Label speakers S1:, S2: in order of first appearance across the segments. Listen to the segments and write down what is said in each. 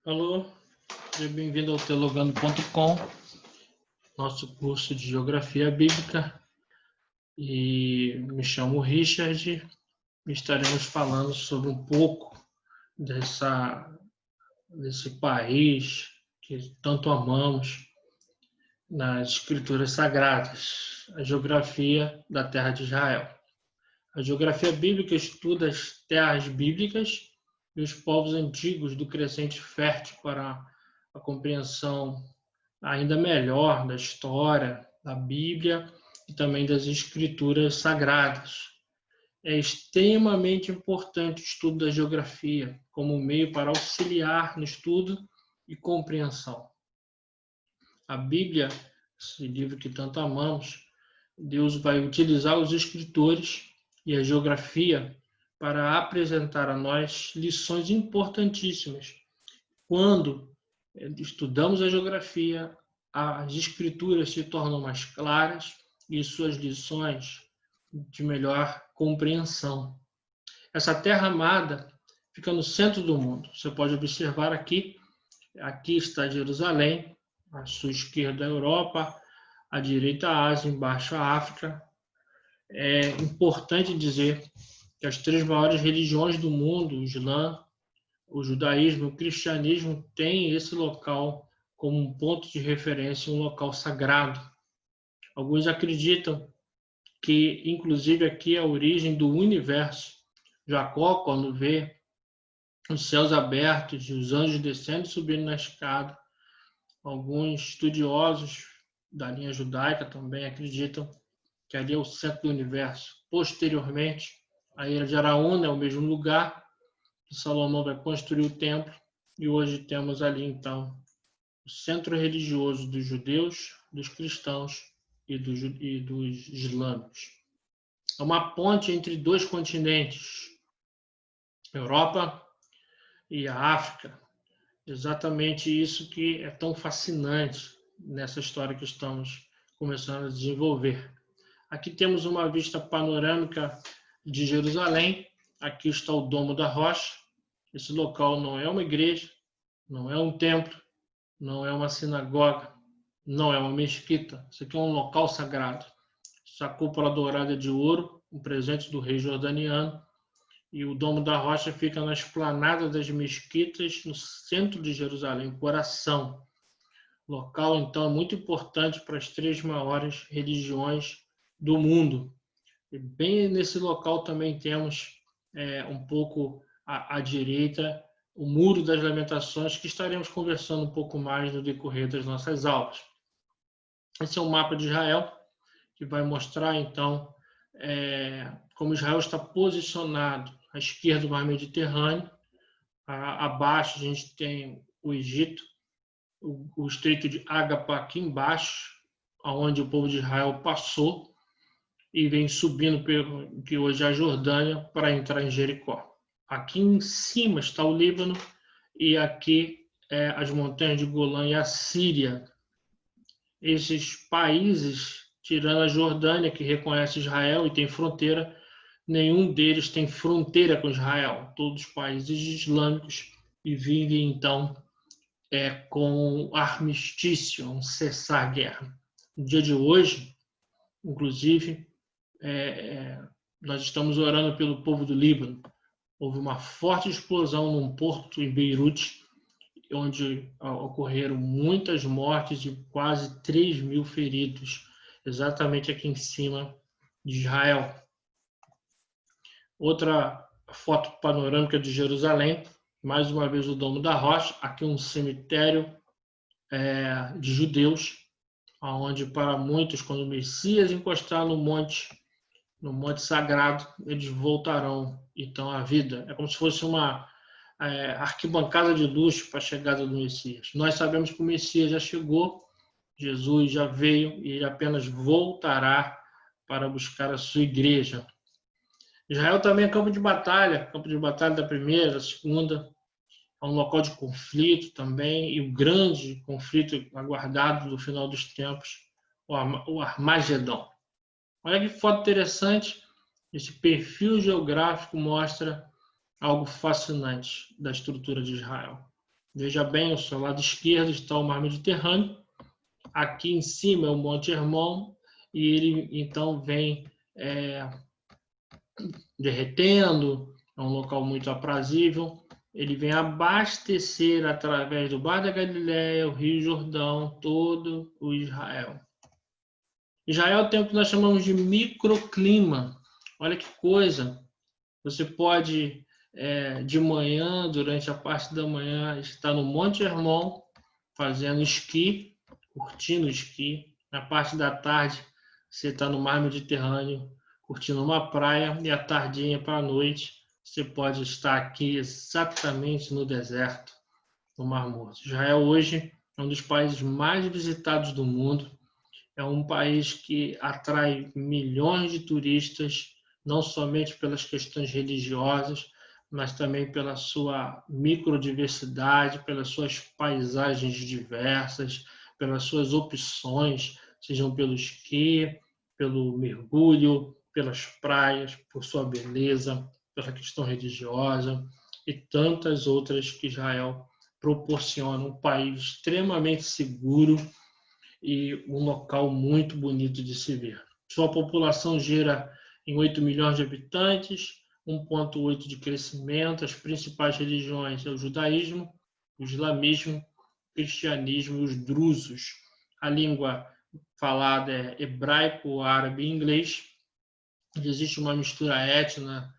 S1: Alô, seja bem-vindo ao teologando.com, nosso curso de Geografia Bíblica. E me chamo Richard e estaremos falando sobre um pouco desse país que tanto amamos nas Escrituras Sagradas, a geografia da terra de Israel. A geografia bíblica estuda as terras bíblicas e os povos antigos do crescente fértil para a compreensão ainda melhor da história, da Bíblia e também das Escrituras Sagradas. É extremamente importante o estudo da geografia como meio para auxiliar no estudo e compreensão. A Bíblia, esse livro que tanto amamos, Deus vai utilizar os escritores e a geografia para apresentar a nós lições importantíssimas. Quando estudamos a geografia, as escrituras se tornam mais claras e suas lições de melhor compreensão. Essa terra amada fica no centro do mundo. Você pode observar aqui está Jerusalém, à sua esquerda a Europa, à direita a Ásia, embaixo a África. É importante dizer que as três maiores religiões do mundo, o Islã, o judaísmo e o cristianismo, têm esse local como um ponto de referência, um local sagrado. Alguns acreditam que, inclusive, aqui é a origem do universo. Jacó, quando vê os céus abertos e os anjos descendo e subindo na escada, alguns estudiosos da linha judaica também acreditam que ali é o centro do universo. Posteriormente, a Ilha de Araúna é o mesmo lugar que Salomão vai construir o templo, e hoje temos ali, então, o centro religioso dos judeus, dos cristãos e dos islâmicos. É uma ponte entre dois continentes, Europa e a África. Exatamente isso que é tão fascinante nessa história que estamos começando a desenvolver. Aqui temos uma vista panorâmica de Jerusalém. Aqui está o Domo da Rocha. Esse local não é uma igreja, não é um templo, não é uma sinagoga, não é uma mesquita. Isso aqui é um local sagrado. Essa cúpula dourada é de ouro, um presente do rei jordaniano. E o Domo da Rocha fica na esplanada das mesquitas, no centro de Jerusalém, coração. Local, então, muito importante para as três maiores religiões do mundo. E bem nesse local também temos um pouco à direita o Muro das Lamentações, que estaremos conversando um pouco mais no decorrer das nossas aulas. Esse é um mapa de Israel, que vai mostrar, então, como Israel está posicionado à esquerda do Mar Mediterrâneo. Abaixo a gente tem o Egito, o Estreito de Ágapa aqui embaixo, onde o povo de Israel passou e vem subindo pelo que hoje é a Jordânia para entrar em Jericó. Aqui em cima está o Líbano e aqui as montanhas de Golã e a Síria. Esses países, tirando a Jordânia, que reconhece Israel e tem fronteira, nenhum deles tem fronteira com Israel. Todos os países islâmicos e vivem, então, com armistício, um cessar-guerra. No dia de hoje, inclusive, nós estamos orando pelo povo do Líbano. Houve uma forte explosão num porto em Beirute, onde ocorreram muitas mortes e quase 3.000 feridos, exatamente aqui em cima de Israel. Outra foto panorâmica de Jerusalém, mais uma vez o Domo da Rocha, aqui um cemitério de judeus, onde para muitos, quando o Messias encostar no monte sagrado, eles voltarão então à vida. É como se fosse uma arquibancada de luxo para a chegada do Messias. Nós sabemos que o Messias já chegou, Jesus já veio e ele apenas voltará para buscar a sua igreja. Israel também é campo de batalha da primeira, da segunda, é um local de conflito também, e o grande conflito aguardado no final dos tempos, o Armagedon. Olha que foto interessante, esse perfil geográfico mostra algo fascinante da estrutura de Israel. Veja bem, ao seu lado esquerdo está o mar Mediterrâneo. Aqui em cima é o Monte Hermon, e ele então vem derretendo, é um local muito aprazível. Ele vem abastecer através do Mar da Galileia, o Rio Jordão, todo o Israel. Israel tem o que nós chamamos de microclima. Olha que coisa! Você pode, de manhã, durante a parte da manhã, estar no Monte Hermon, fazendo esqui, curtindo esqui. Na parte da tarde, você está no Mar Mediterrâneo, curtindo uma praia, e à tardinha para a noite, você pode estar aqui exatamente no deserto, no Mar Morto. Israel hoje é um dos países mais visitados do mundo. É um país que atrai milhões de turistas, não somente pelas questões religiosas, mas também pela sua microdiversidade, pelas suas paisagens diversas, pelas suas opções, sejam pelo esqui, pelo mergulho, pelas praias, por sua beleza, pela questão religiosa e tantas outras que Israel proporciona. Um país extremamente seguro e um local muito bonito de se ver. Sua população gira em 8 milhões de habitantes, 1,8 de crescimento. As principais religiões são o judaísmo, o islamismo, o cristianismo e os drusos. A língua falada é hebraico, árabe e inglês. Existe uma mistura étnica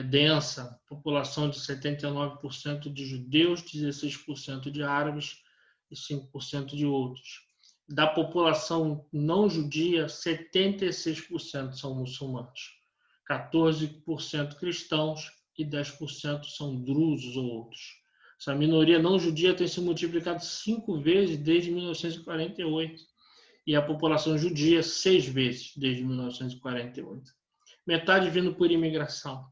S1: densa, população de 79% de judeus, 16% de árabes e 5% de outros. Da população não judia, 76% são muçulmanos, 14% cristãos e 10% são drusos ou outros. Essa minoria não judia tem se multiplicado 5 vezes desde 1948 e a população judia 6 vezes desde 1948. Metade vindo por imigração.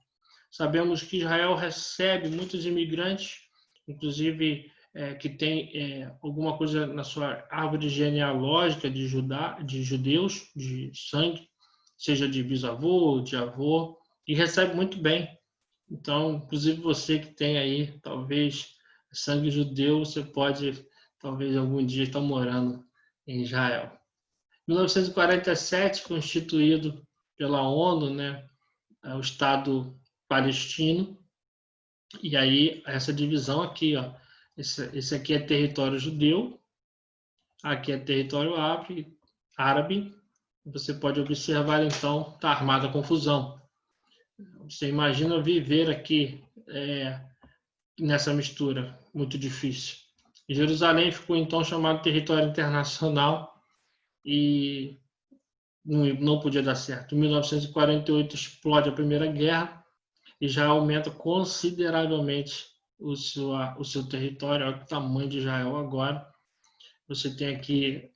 S1: Sabemos que Israel recebe muitos imigrantes, inclusive que tem alguma coisa na sua árvore genealógica de judeus, de sangue, seja de bisavô, de avô, e recebe muito bem. Então, inclusive você que tem aí, talvez, sangue judeu, você pode, talvez, algum dia estar morando em Israel. 1947, constituído pela ONU, né, o Estado palestino, e aí essa divisão aqui, ó, esse aqui é território judeu, aqui é território árabe. Você pode observar, então, está armada a confusão. Você imagina viver aqui nessa mistura, muito difícil. Jerusalém ficou, então, chamado território internacional e não podia dar certo. Em 1948 explode a Primeira Guerra e já aumenta consideravelmente o seu território. Olha o tamanho de Israel agora. Você tem aqui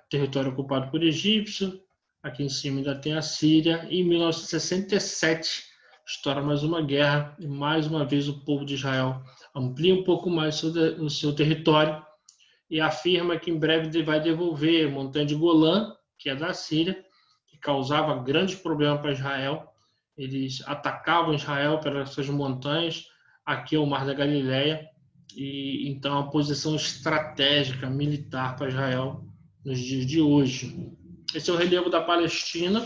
S1: território ocupado por egípcio, aqui em cima ainda tem a Síria. E em 1967 estoura mais uma guerra e mais uma vez o povo de Israel amplia um pouco mais o seu território e afirma que em breve vai devolver a montanha de Golã, que é da Síria, que causava grandes problemas para Israel. Eles atacavam Israel pelas suas montanhas, aqui é o Mar da Galileia, e então a posição estratégica militar para Israel nos dias de hoje. Esse é o relevo da Palestina.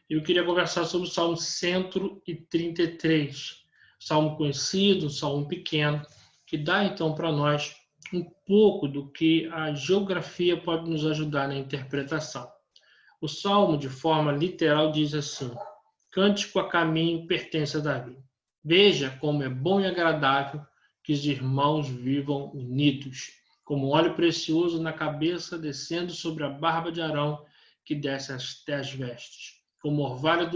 S1: Eu queria conversar sobre o Salmo 133, salmo conhecido, salmo pequeno, que dá então para nós um pouco do que a geografia pode nos ajudar na interpretação. O salmo, de forma literal, diz assim: cântico a caminho pertence a Davi. Veja como é bom e agradável que os irmãos vivam unidos, como óleo precioso na cabeça descendo sobre a barba de Arão, que desce até as vestes, como orvalho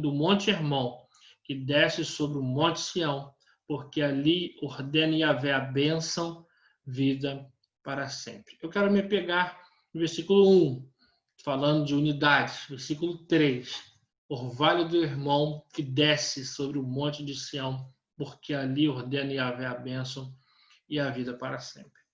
S1: do monte Hermon, que desce sobre o monte Sião, porque ali ordena Yahvé a bênção, vida para sempre. Eu quero me pegar no versículo 1, falando de unidades. Versículo 3, orvalho do Hermon, que desce sobre o monte de Sião, porque ali ordena Yahvé a bênção e a vida para sempre.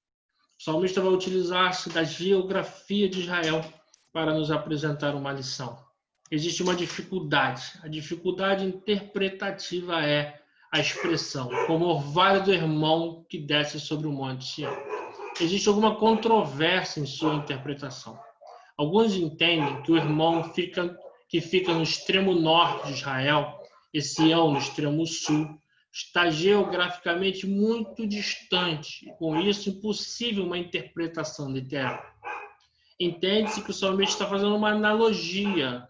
S1: O salmista vai utilizar-se da geografia de Israel para nos apresentar uma lição. Existe uma dificuldade. A dificuldade interpretativa é a expressão, como orvalho do Hermon que desce sobre o monte Sião. Existe alguma controvérsia em sua interpretação. Alguns entendem que o Hermon fica no extremo norte de Israel, e Sião no extremo sul, está geograficamente muito distante, e com isso impossível uma interpretação literal. Entende-se que o salmista está fazendo uma analogia,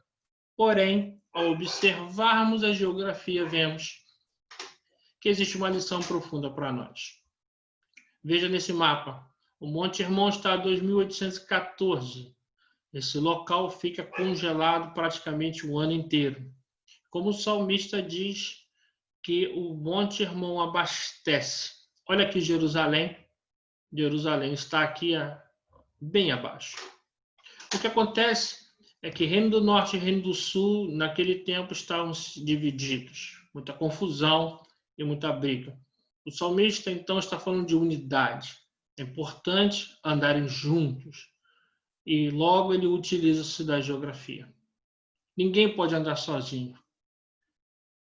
S1: porém, ao observarmos a geografia, vemos que existe uma lição profunda para nós. Veja nesse mapa, o Monte Hermon está a 2.814. Esse local fica congelado praticamente o ano inteiro. Como o salmista diz que o Monte Hermon abastece. Olha aqui Jerusalém. Jerusalém está aqui bem abaixo. O que acontece é que Reino do Norte e Reino do Sul, naquele tempo, estavam divididos. Muita confusão e muita briga. O salmista, então, está falando de unidade. É importante andarem juntos. E logo ele utiliza-se da geografia. Ninguém pode andar sozinho.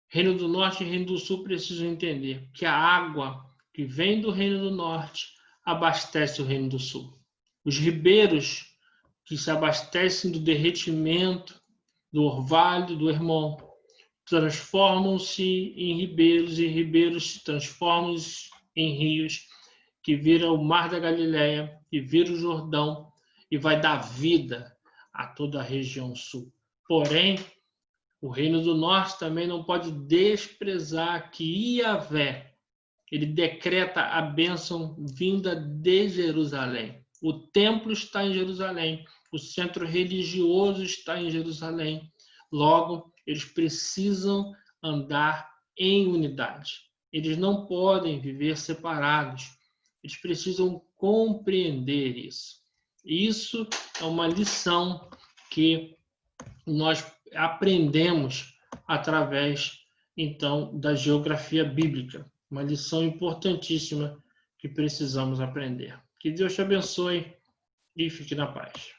S1: Reino do Norte e Reino do Sul precisam entender que a água que vem do Reino do Norte abastece o Reino do Sul. Os ribeiros que se abastecem do derretimento do orvalho do Hermon transformam-se em ribeiros e ribeiros se transformam em rios que viram o Mar da Galileia, que vira o Jordão e vai dar vida a toda a região sul. Porém, o Reino do Norte também não pode desprezar que Iavé, ele decreta a bênção vinda de Jerusalém. O templo está em Jerusalém, o centro religioso está em Jerusalém. Logo, eles precisam andar em unidade. Eles não podem viver separados. Eles precisam compreender isso. Isso é uma lição que nós aprendemos através, então, da geografia bíblica. Uma lição importantíssima que precisamos aprender. Que Deus te abençoe e fique na paz.